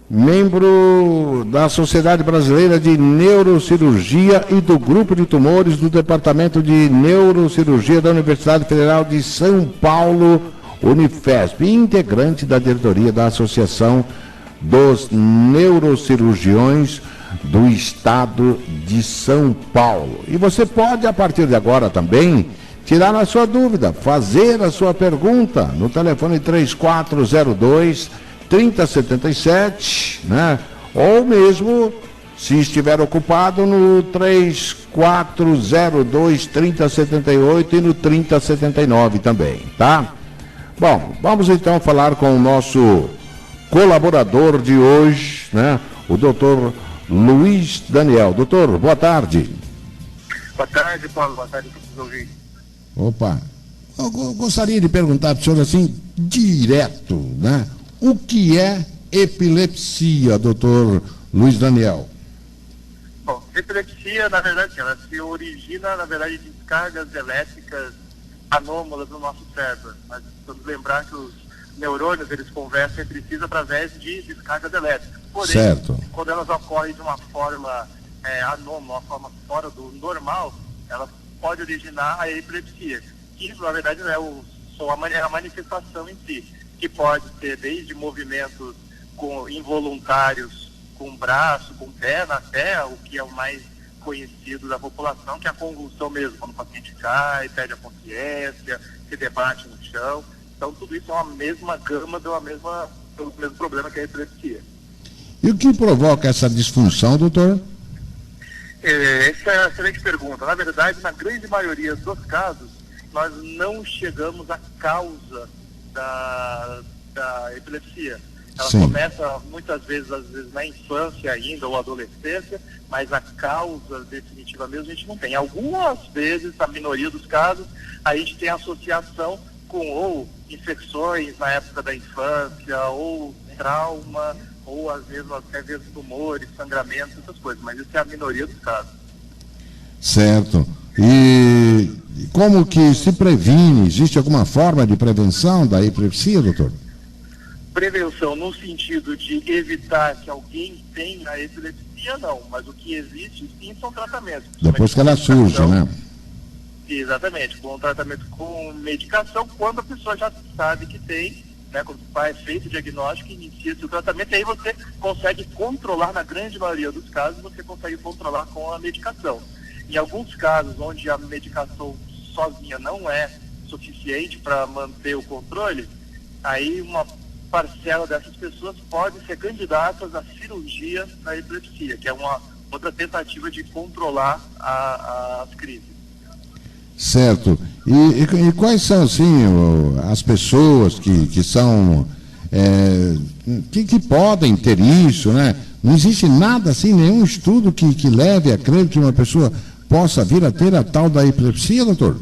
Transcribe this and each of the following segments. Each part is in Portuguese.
membro da Sociedade Brasileira de Neurocirurgia e do Grupo de Tumores do Departamento de Neurocirurgia da Universidade Federal de São Paulo, Unifesp, e integrante da diretoria da Associação dos Neurocirurgiões do Estado de São Paulo. E você pode, a partir de agora também, tirar a sua dúvida, fazer a sua pergunta no telefone 3402-3077, né? Ou mesmo, se estiver ocupado, no 3402-3078 e no 3079 também, tá? Bom, vamos então falar com o nosso colaborador de hoje, né? O doutor Luiz Daniel. Doutor, boa tarde. Boa tarde, Paulo. Boa tarde para os ouvintes. Opa, eu gostaria de perguntar para o senhor assim, direto, né? O que é epilepsia, doutor Luiz Daniel? Bom, epilepsia, na verdade, ela se origina, na verdade, de descargas elétricas anômalas no nosso cérebro. Mas vamos lembrar que os neurônios, eles conversam entre si através de descargas elétricas. Porém, certo. Quando elas ocorrem de uma forma anômala, uma forma fora do normal, elas pode originar a epilepsia. Isso, na verdade, não é a manifestação em si, que pode ser desde movimentos involuntários com o braço, com o pé, até o que é o mais conhecido da população, que é a convulsão mesmo, quando o paciente cai, perde a consciência, se debate no chão. Então, tudo isso é uma mesma gama do mesmo problema que é a epilepsia. E o que provoca essa disfunção, doutor? Essa é uma excelente pergunta. Na verdade, na grande maioria dos casos, nós não chegamos à causa da epilepsia. Ela Sim. começa muitas vezes, às vezes na infância ainda, ou adolescência, mas a causa definitiva mesmo a gente não tem. Algumas vezes, na minoria dos casos, a gente tem associação com ou infecções na época da infância, ou trauma, ou às vezes até mesmo tumores, sangramentos, essas coisas, mas isso é a minoria dos casos. Certo. E como que se previne? Existe alguma forma de prevenção da epilepsia, doutor? Prevenção no sentido de evitar que alguém tenha a epilepsia, não, mas o que existe sim são tratamentos. Depois que ela surge, né? Exatamente, com um tratamento com medicação, quando a pessoa já sabe que tem, né, quando é feito o diagnóstico, inicia-se o tratamento, e aí você consegue controlar, na grande maioria dos casos, você consegue controlar com a medicação. Em alguns casos, onde a medicação sozinha não é suficiente para manter o controle, aí uma parcela dessas pessoas pode ser candidatas à cirurgia da epilepsia, que é uma outra tentativa de controlar as crises. Certo. E quais são, assim, as pessoas que são, que podem ter isso, né? Não existe nada, assim, nenhum estudo que leve a crer que uma pessoa possa vir a ter a tal da epilepsia, doutor?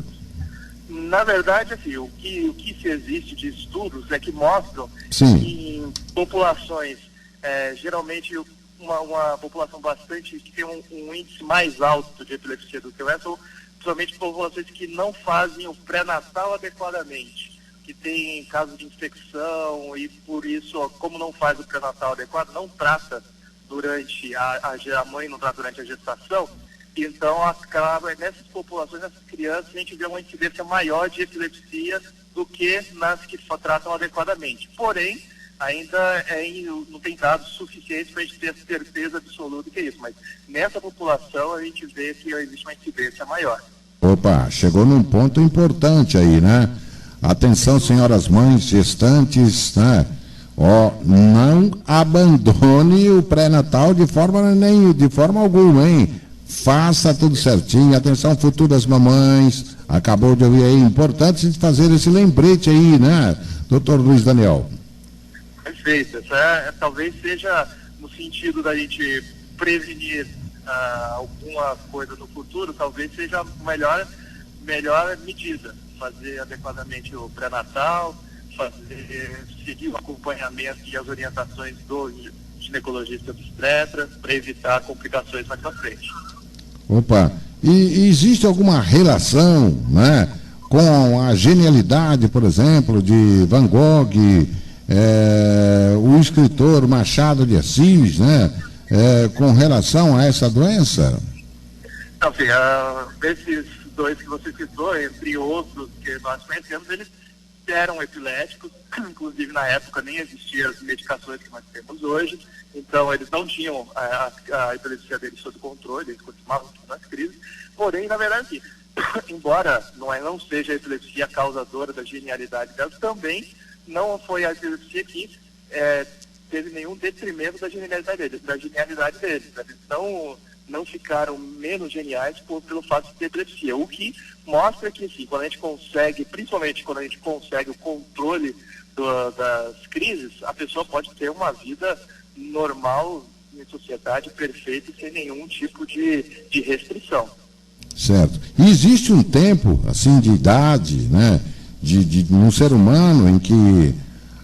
Na verdade, assim, o que se existe de estudos é que mostram Sim. que em populações, geralmente uma população bastante, que tem um índice mais alto de epilepsia do que o resto, principalmente populações que não fazem o pré-natal adequadamente, que tem casos de infecção e por isso, como não faz o pré-natal adequado, não trata durante a mãe não trata durante a gestação, então acaba nessas populações, nessas crianças, a gente vê uma incidência maior de epilepsia do que nas que tratam adequadamente. Porém, ainda não tem dados suficientes para a gente ter certeza absoluta que é isso, mas nessa população a gente vê que existe uma incidência maior. Opa, chegou num ponto importante aí, né? Atenção, senhoras mães, gestantes, né? Não abandone o pré-natal de forma alguma, hein? Faça tudo certinho. Atenção, futuras mamães. Acabou de ouvir aí, importante fazer esse lembrete aí, né, doutor Luiz Daniel? Perfeito. Talvez seja no sentido da gente prevenir alguma coisa no futuro, talvez seja a melhor medida. Fazer adequadamente o pré-natal, seguir o acompanhamento e as orientações do ginecologista obstetra para evitar complicações mais para frente. Opa, e existe alguma relação, né, com a genialidade, por exemplo, de Van Gogh, o escritor Machado de Assis, né, com relação a essa doença? Então, assim, desses dois que você citou, entre outros que nós conhecemos, eles eram epiléticos, inclusive na época nem existiam as medicações que nós temos hoje, então eles não tinham a epilepsia deles sob controle, eles continuavam nas crises, porém, na verdade, embora não seja a epilepsia causadora da genialidade delas, também não foi a epilepsia que teve nenhum detrimento da genialidade deles. Eles não ficaram menos geniais pelo fato de ter epilepsia, o que mostra que, sim, quando a gente consegue, principalmente quando a gente consegue o controle das crises, a pessoa pode ter uma vida normal, em sociedade, perfeita, sem nenhum tipo de restrição. Certo. E existe um tempo, assim, de idade, né, no ser humano em que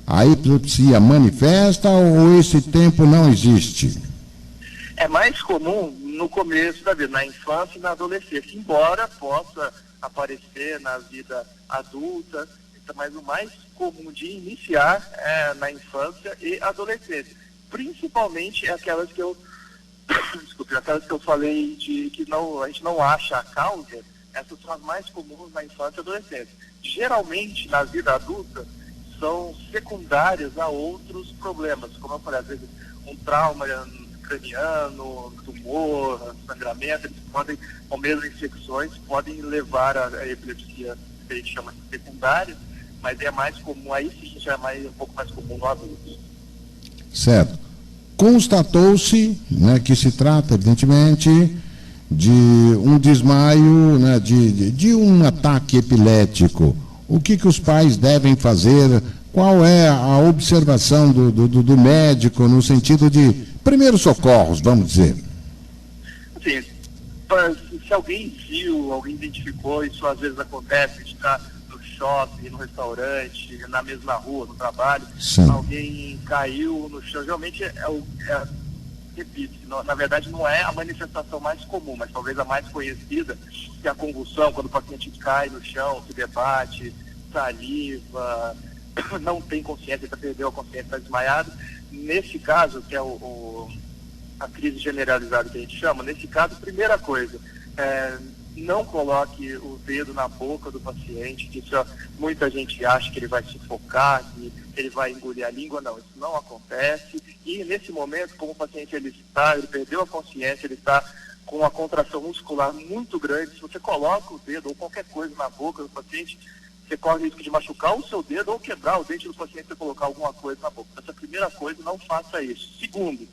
a epilepsia manifesta, ou esse tempo não existe? É mais comum no começo da vida, na infância e na adolescência, embora possa aparecer na vida adulta, mas o mais comum de iniciar é na infância e adolescência. Principalmente aquelas que eu falei que a gente não acha a causa, essas são as mais comuns na infância e adolescência. Geralmente, na vida adulta, são secundárias a outros problemas, como eu falei, às vezes um trauma craniano, tumor, sangramento, eles podem, ou mesmo infecções, podem levar a epilepsia, que a gente chama de secundária, mas é mais comum, aí sim já é um pouco mais comum no adulto. Certo. Constatou-se, né, que se trata, evidentemente, de um desmaio, né, de um ataque epilético. O que os pais devem fazer? Qual é a observação do médico no sentido de primeiros socorros, vamos dizer? Assim, se alguém viu, alguém identificou, isso às vezes acontece, a gente está no shopping, no restaurante, na mesma rua, no trabalho, sim, alguém caiu no chão, geralmente repito, na verdade não é a manifestação mais comum, mas talvez a mais conhecida, que é a convulsão, quando o paciente cai no chão, se debate, saliva, não tem consciência, já perdeu a consciência, está desmaiado. Nesse caso, que é a crise generalizada que a gente chama, nesse caso, primeira coisa, não coloque o dedo na boca do paciente, que isso, muita gente acha que ele vai sufocar, que ele vai engolir a língua, não, isso não acontece. E nesse momento, como o paciente ele perdeu a consciência, ele está com uma contração muscular muito grande, se você coloca o dedo ou qualquer coisa na boca do paciente, você corre o risco de machucar o seu dedo ou quebrar o dente do paciente se colocar alguma coisa na boca. Essa primeira coisa, não faça isso. Segundo,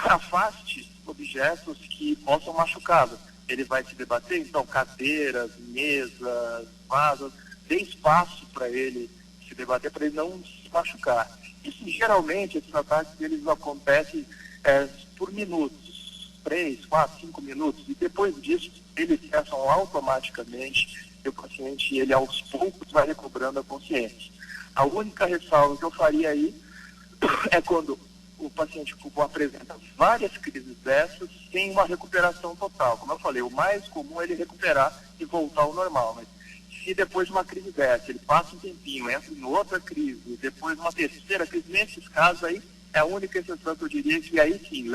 afaste objetos que possam machucá-lo. Ele vai se debater, então cadeiras, mesas, vasos, dê espaço para ele se debater, para ele não se machucar. Isso geralmente, esses ataques, eles acontecem por minutos, 3, 4, 5 minutos, e depois disso eles cessam automaticamente e o paciente, ele aos poucos vai recobrando a consciência. A única ressalva que eu faria aí é quando o paciente apresenta várias crises dessas sem uma recuperação total. Como eu falei, o mais comum é ele recuperar e voltar ao normal, mas se depois de uma crise dessa, ele passa um tempinho, entra em outra crise, depois uma terceira crise, nesses casos aí, é a única exceção que eu diria que aí sim,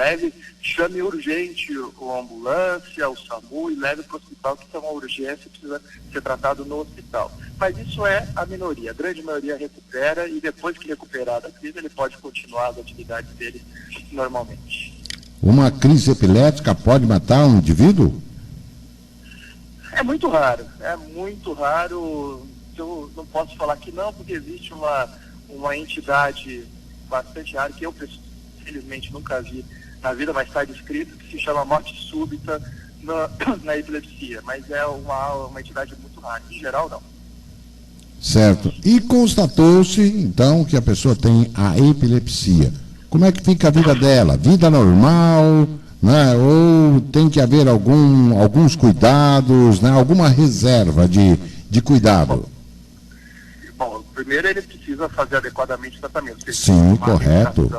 chame urgente a ambulância, o SAMU e leve para o hospital, que é uma urgência, precisa ser tratado no hospital. Mas isso é a minoria, a grande maioria recupera e depois que recuperar da crise, ele pode continuar as atividades dele normalmente. Uma crise epilética pode matar um indivíduo? É muito raro. Eu não posso falar que não, porque existe uma entidade bastante rara, que eu, felizmente, nunca vi na vida, mas está descrito, que se chama morte súbita na epilepsia. Mas é uma entidade muito rara. Em geral, não. Certo. E constatou-se, então, que a pessoa tem a epilepsia. Como é que fica a vida dela? Vida normal, né? Ou tem que haver alguns cuidados, né? Alguma reserva de cuidado? Bom, primeiro ele precisa fazer adequadamente o tratamento. Sim, correto.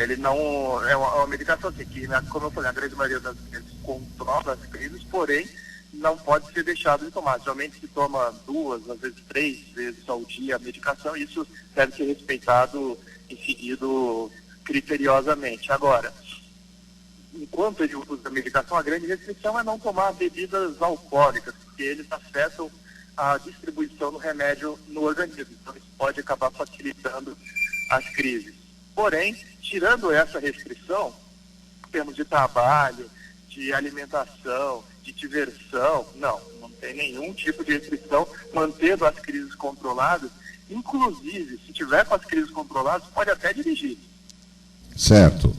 Ele não... É uma medicação assim, que, como eu falei, a grande maioria das vezes controla as crises, porém, não pode ser deixado de tomar. Geralmente se toma 2, às vezes 3 vezes ao dia a medicação, e isso deve ser respeitado e seguido criteriosamente. Agora, enquanto ele usa a medicação, a grande restrição é não tomar bebidas alcoólicas, porque eles afetam a distribuição do remédio no organismo. Então isso pode acabar facilitando as crises. Porém, tirando essa restrição, em termos de trabalho, de alimentação, de diversão, não tem nenhum tipo de restrição, mantendo as crises controladas. Inclusive, se tiver com as crises controladas, pode até dirigir. Certo.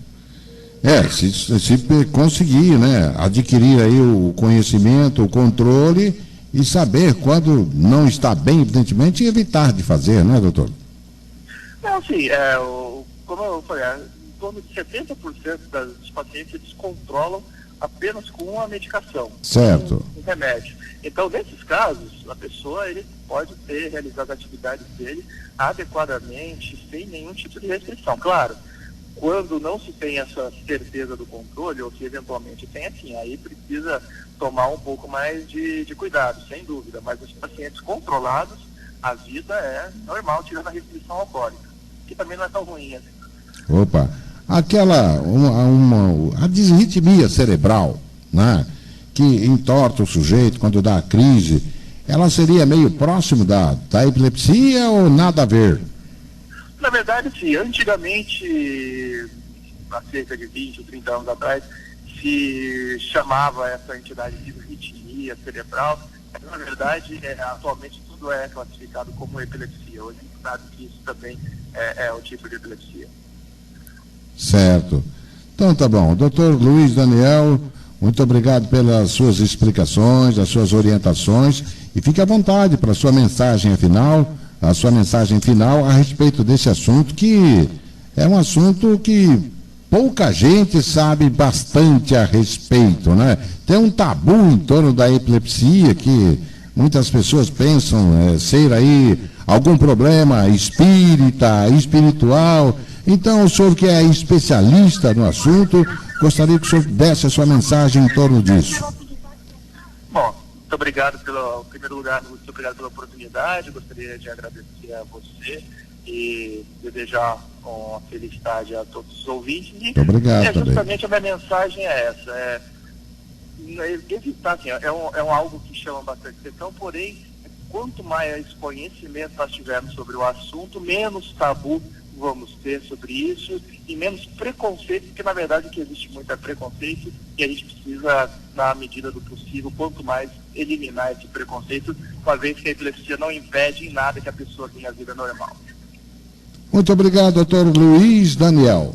Se conseguir, né, adquirir aí o conhecimento, o controle e saber quando não está bem, evidentemente, e evitar de fazer, né, doutor? Não, sim, como eu falei, em torno de 70% dos pacientes eles controlam apenas com a medicação, certo, com o remédio. Então, nesses casos, a pessoa ele pode ter realizado a atividade dele adequadamente, sem nenhum tipo de restrição. Claro, quando não se tem essa certeza do controle, ou se eventualmente tem assim, aí precisa tomar um pouco mais de cuidado, sem dúvida. Mas os pacientes controlados, a vida é normal, tirando a restrição alcoólica, que também não é tão ruim assim. Opa, a disritmia cerebral, né, que entorta o sujeito quando dá a crise, ela seria meio próximo da epilepsia ou nada a ver? Na verdade, sim. Antigamente, há cerca de 20 ou 30 anos atrás, se chamava essa entidade de disritmia cerebral, mas, na verdade, atualmente tudo é classificado como epilepsia. Hoje a gente sabe que isso também é o tipo de epilepsia. Certo. Então tá bom. Doutor Luiz Daniel, muito obrigado pelas suas explicações, as suas orientações, e fique à vontade para a sua mensagem final a respeito desse assunto, que é um assunto que pouca gente sabe bastante a respeito, né? Tem um tabu em torno da epilepsia que muitas pessoas pensam ser aí algum problema espiritual. Então, o senhor que é especialista no assunto, gostaria que o senhor desse a sua mensagem em torno disso. Bom, muito obrigado em primeiro lugar, muito obrigado pela oportunidade. Gostaria de agradecer a você e desejar uma felicidade a todos os ouvintes. E, muito obrigado. Justamente a minha mensagem é essa: evitar, assim, é algo que chama bastante atenção, porém, quanto mais conhecimento nós tivermos sobre o assunto, menos tabu vamos ter sobre isso e menos preconceito, porque na verdade o que existe muito é preconceito, e a gente precisa, na medida do possível, quanto mais eliminar esse preconceito, uma vez que a epilepsia não impede em nada que a pessoa tenha a vida normal. Muito obrigado, doutor Luiz Daniel.